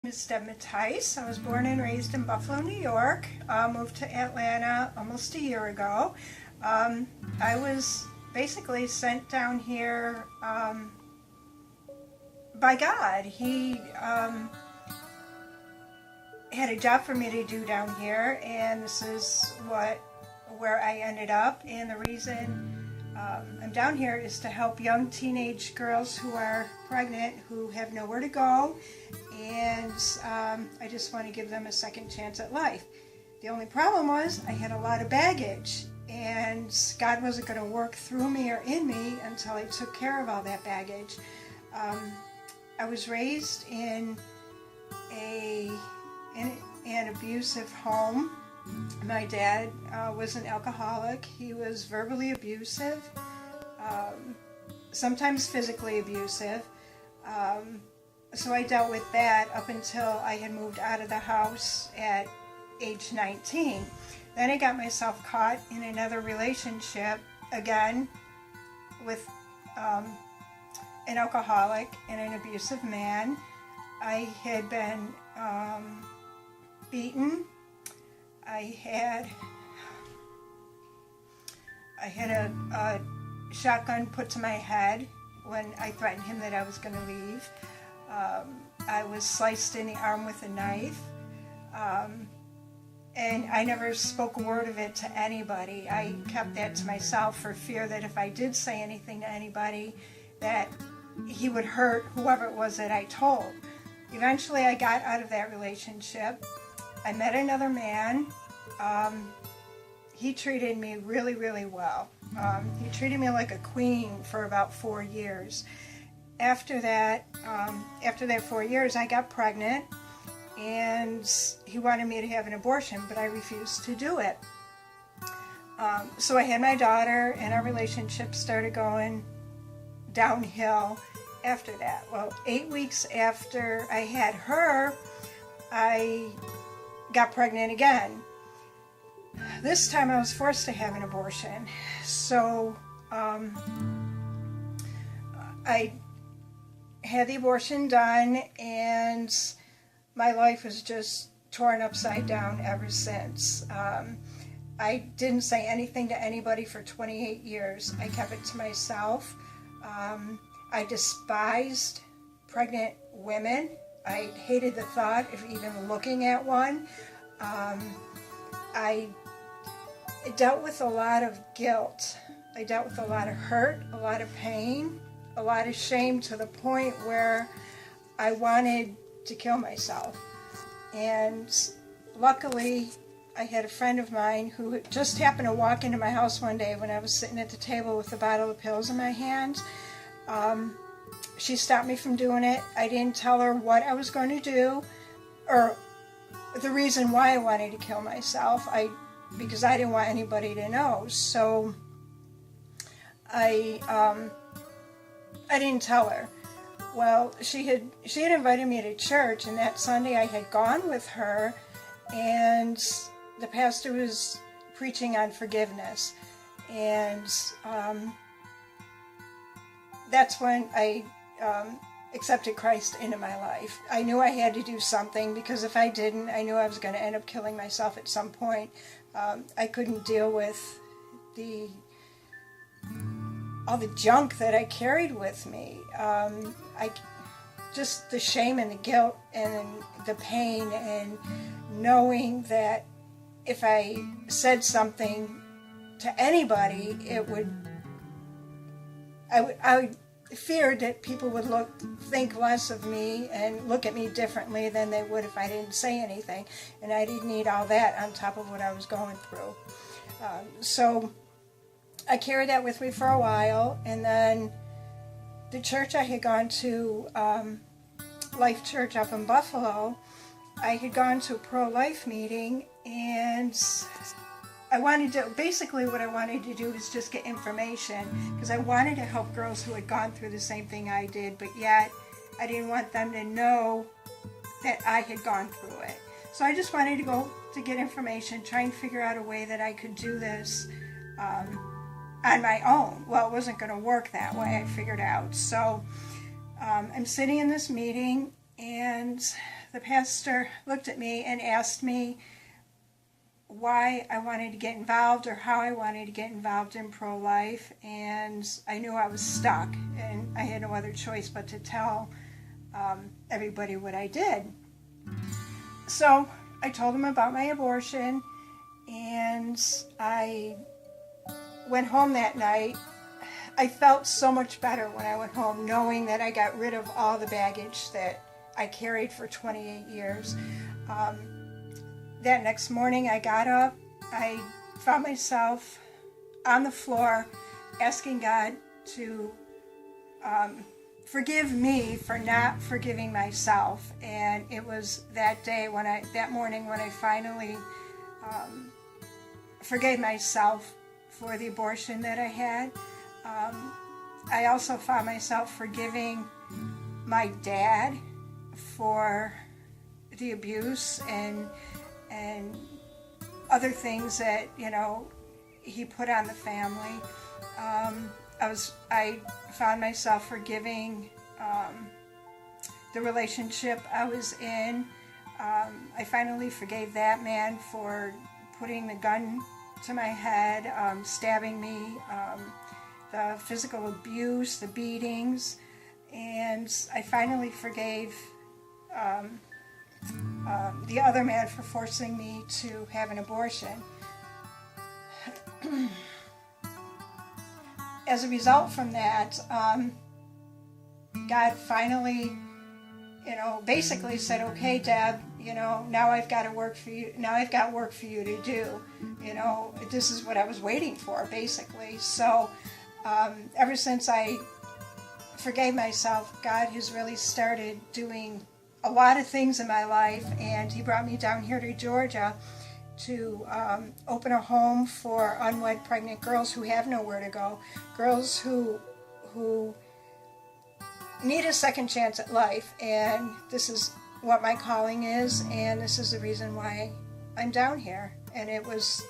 Is Deb Mattice. I was born and raised in Buffalo, New York. Moved to Atlanta almost a year ago. I was basically sent down here by God. He had a job for me to do down here, and this is where I ended up. And the reason I'm down here is to help young teenage girls who are pregnant, who have nowhere to go, and I just want to give them a second chance at life. The only problem was I had a lot of baggage, and God wasn't going to work through me or in me until I took care of all that baggage. I was raised in an abusive home. My dad was an alcoholic. He was verbally abusive, sometimes physically abusive. So I dealt with that up until I had moved out of the house at age 19. Then I got myself caught in another relationship, again, with an alcoholic and an abusive man. I had been beaten. I had a shotgun put to my head when I threatened him that I was going to leave. I was sliced in the arm with a knife. And I never spoke a word of it to anybody. I kept that to myself for fear that if I did say anything to anybody, that he would hurt whoever it was that I told. Eventually I got out of that relationship. I met another man. He treated me really, really well. He treated me like a queen for about 4 years. After that 4 years, I got pregnant, and he wanted me to have an abortion, but I refused to do it. So I had my daughter, and our relationship started going downhill after that. Well, 8 weeks after I had her, I got pregnant again. This time I was forced to have an abortion. So I had the abortion done, and my life was just torn upside down ever since. I didn't say anything to anybody for 28 years. I kept it to myself. I despised pregnant women. I hated the thought of even looking at one. I dealt with a lot of guilt. I dealt with a lot of hurt, a lot of pain, a lot of shame, to the point where I wanted to kill myself. And luckily, I had a friend of mine who just happened to walk into my house one day when I was sitting at the table with a bottle of pills in my hand. She stopped me from doing it. I didn't tell her what I was going to do or the reason why I wanted to kill myself, because I didn't want anybody to know. So I didn't tell her. Well, she had invited me to church, and that Sunday I had gone with her, and the pastor was preaching on forgiveness, and that's when I accepted Christ into my life. I knew I had to do something, because if I didn't, I knew I was going to end up killing myself at some point. I couldn't deal with all the junk that I carried with me. Just the shame and the guilt and the pain, and knowing that if I said something to anybody, I feared that people would think less of me and look at me differently than they would if I didn't say anything. And I didn't need all that on top of what I was going through. So I carried that with me for a while, and then the church I had gone to, Life Church up in Buffalo, I had gone to a pro-life meeting, and basically what I wanted to do was just get information, because I wanted to help girls who had gone through the same thing I did, but yet I didn't want them to know that I had gone through it. So I just wanted to go to get information, try and figure out a way that I could do this on my own. Well, it wasn't going to work that way, I figured out. So I'm sitting in this meeting, and the pastor looked at me and asked me why I wanted to get involved or how I wanted to get involved in pro-life, and I knew I was stuck and I had no other choice but to tell everybody what I did. So I told him about my abortion, and I went home that night. I felt so much better when I went home, knowing that I got rid of all the baggage that I carried for 28 years. That next morning I got up, I found myself on the floor asking God to forgive me for not forgiving myself. And it was that morning when I finally forgave myself for the abortion that I had. I also found myself forgiving my dad for the abuse and other things that, he put on the family. I found myself forgiving the relationship I was in. I finally forgave that man for putting the gun to my head, stabbing me, the physical abuse, the beatings, and I finally forgave the other man for forcing me to have an abortion. As a result from that, God finally, basically said, "Okay, Deb, now I've got work for you. Now I've got work for you to do. This is what I was waiting for, basically." So, ever since I forgave myself, God has really started doing a lot of things in my life, and He brought me down here to Georgia to open a home for unwed pregnant girls who have nowhere to go, girls who need a second chance at life. And this is what my calling is, and this is the reason why I'm down here. And it was,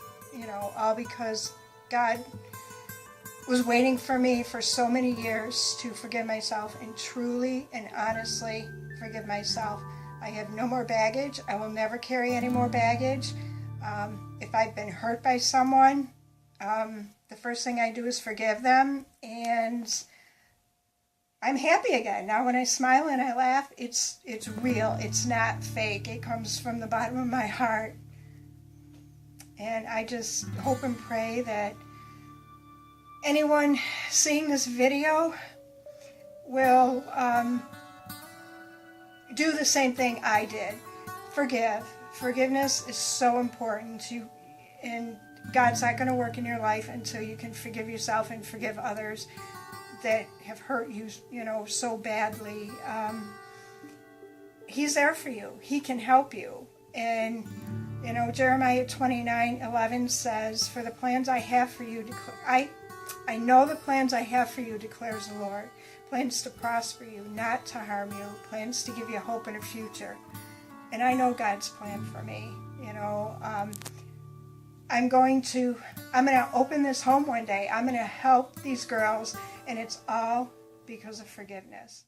all because God was waiting for me for so many years to forgive myself and truly and honestly forgive myself. I have no more baggage. I will never carry any more baggage. If I've been hurt by someone, the first thing I do is forgive them, and I'm happy again. Now when I smile and I laugh, it's real. It's not fake. It comes from the bottom of my heart. And I just hope and pray that anyone seeing this video will do the same thing I did. Forgive. Forgiveness is so important. And God's not going to work in your life until you can forgive yourself and forgive others that have hurt you, so badly. He's there for you. He can help you. And, Jeremiah 29:11 says, "For the plans I have for you, I know the plans I have for you, declares the Lord. Plans to prosper you, not to harm you. Plans to give you hope and a future." And I know God's plan for me. I'm going to open this home one day. I'm going to help these girls, and it's all because of forgiveness.